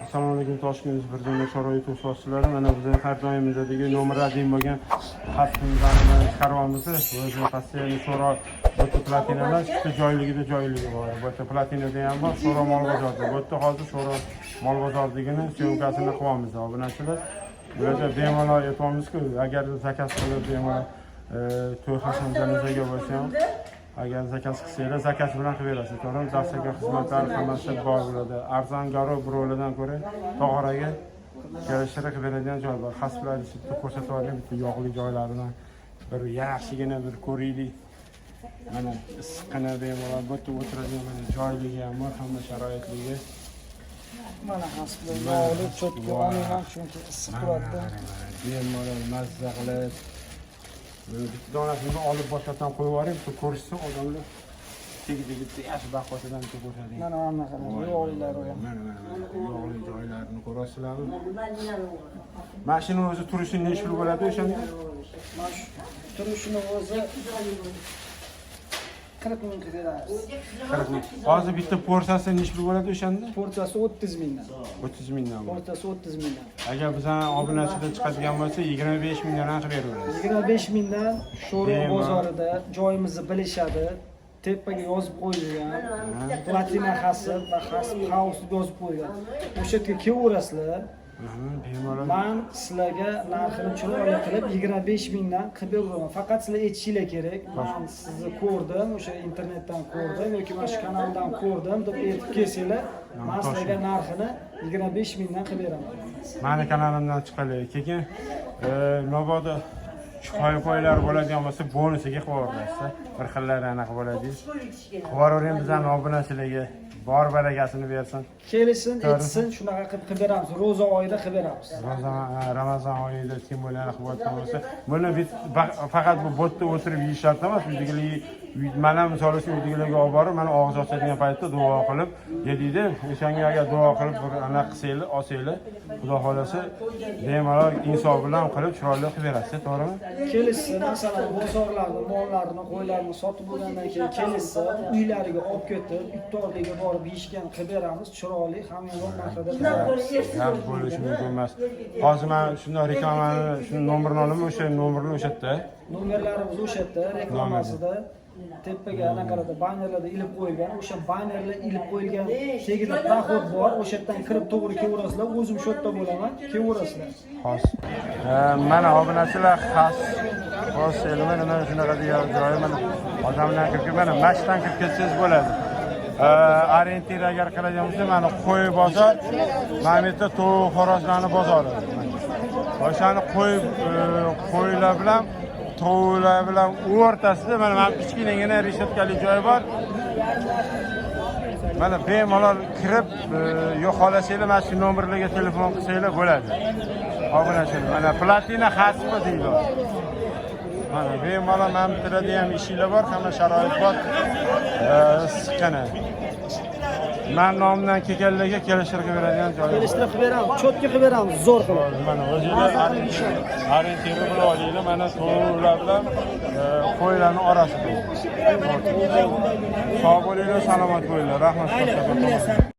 Assalomu alaykum Toshkent birjamda sharoit o'soschilar. Mana biz har doimdagi nomer adim bo'lgan xatimizni chiqaryapmiz. O'zi qasdini so'ro o'ta platinalar ikkita joyligi bor. Bu platinada ham bor, so'ro mol bozorda. Bu yerda hozir so'ro mol bozorligini syomkasini qilyapmiz. Obunachilar bularda bemalol aytamiz-ku, agar zakaz qilib bemalol to'y xasham-janozaga bo'lsa ham agar zakaz qilsangiz, zakaz bilan qilib berasiz. To'g'rimi? Dasturga xizmatlar hammasi bor bo'ladi. Arzon garov birovlardan ko'ra tog'oraga kelishtirib qilib beradigan joy bor. Xaslarni bitta ko'rsatib olgan bitta yog'li joylarini bir yaxshigina bir ko'raylik. Mana issiqqina bemalol bu yerda o'tiradigan mana joyligi ham bor, hamma sharoitligi. Mana hasblar yog'li cho'tga olmayman chunki issiq turadi. Bemalol mazza qilib bitta donasini olib boshqatdan qo'yib yuboring, ko'rishsa odamlar tegi yaxshi bahosidan ko'rishadi. Mana hamma qarang, yog'lilar ham. Mana yog'li joylarini ko'rasizlarmi? Mashina o'zi turishi necha pul bo'ladi o'shanda? Turishini o'zi 40 ming beramiz. 40 ming. Hozir bitta porsiyasi necha pul bo'ladi o'shanda? Porsiyasi 30 mingdan. 30 mingdan. Porsiyasi 30 mingdan. Agar bizning obunachidan chiqadigan bo'lsa 25 mingdan qilib beramiz. 25 mingdan Sho'roq bozorida joyimizni bilishadi. Tepaga yozib qo'yilgan. Platina hasb va hasb house yozib qo'ygan. O'sha yerga kelaverasizlar. Men sizlarga narxini chiroyli qilib 25 mingdan qilib beraman. Faqat sizlar aytishinglar kerak. Men sizni ko'rdim, o'sha internetdan ko'rdim yoki mana shu kanaldan ko'rdim deb aytib kelsanglar, men sizlarga narxini 25 mingdan qilib beraman. Meni kanalimdan chiqadi. Keyin mabodo qo'ylar bo'ladigan bo'lsa bonusiga qilib yuborasiz. Bir xillari anaqa bo'ladi. Qilib yuboring bizning obunachilarga bor barakasini bersin. Kelsin, aytsin, shunaqa qilib beramiz. Ro'za oyida qilib beramiz. Ramazon oyida kim bo'lgan qilib bo'lsa, buni faqat bu botda o'tirib yeyish shart emas. Mana misol uchun uydagilarga olib borib, mana og'iz ochadigan paytda duo qilib yedingda, o'shanga agar duo qilib bir anaqa qilsanglar, olsanglar, Xudo xolasa bemalol insof bilan qilib chiroyli qilib berasiz, to'g'rimi? Kelishsin, masalan, bozorlarni, mollarini, qo'ylarni sotib bo'lgandan keyin kelishsa, uylariga olib ketib, iftorligiga borib yeyishgan qilib beramiz, chiroyli, hamyonbop narxda qilib beramiz. Yaxshi bo'lishi mumkin emas. Hozir men shunday reklamani, shu nomerni olaman, o'sha nomerni o'sha yerda. Nomerlarimiz o'sha yerda, reklamasida tepaga anaqalarda bannerlarda ilib qo'yilgan, o'sha bannerlar ilib qo'yilgan tagida prоход bor, o'sha yerdan kirib to'g'ri kelaverasizlar, o'zim shu yerda bo'laman, kelaverasizlar. Xos. Mana obunachilar xos elman mana shunaqa degan joyi mana odamlar kirib mana mashdan kirib ketsangiz bo'ladi. Orientir agar qiladigan bo'lsa mana qo'y bozor, mana bu yerda to'y xorozlarning bozori. O'shani qo'ylar bilan to'ylar bilan o'rtasida mana kichkinagina reshetkali joy bor. Mana bemalol kirib yo'qolasanglar, mana shu nomerlarga telefon qilsanglar bo'ladi. Obunachilar mana platina hasbi deydi. Mana bemalol mana bitirada ham ishinglar bor, hamma sharoit bor. Issiqqina. Men nomdan kelganlarga kelishtirib beradigan joy. Kelishtirib beramiz, cho'tga qilib beramiz, zo'r qilib. Mana o'zingizlar orientir bilan olinglar, mana to'ylar bilan qo'ylarning orasida. Sog' bo'linglar, salomat bo'linglar. Rahmat.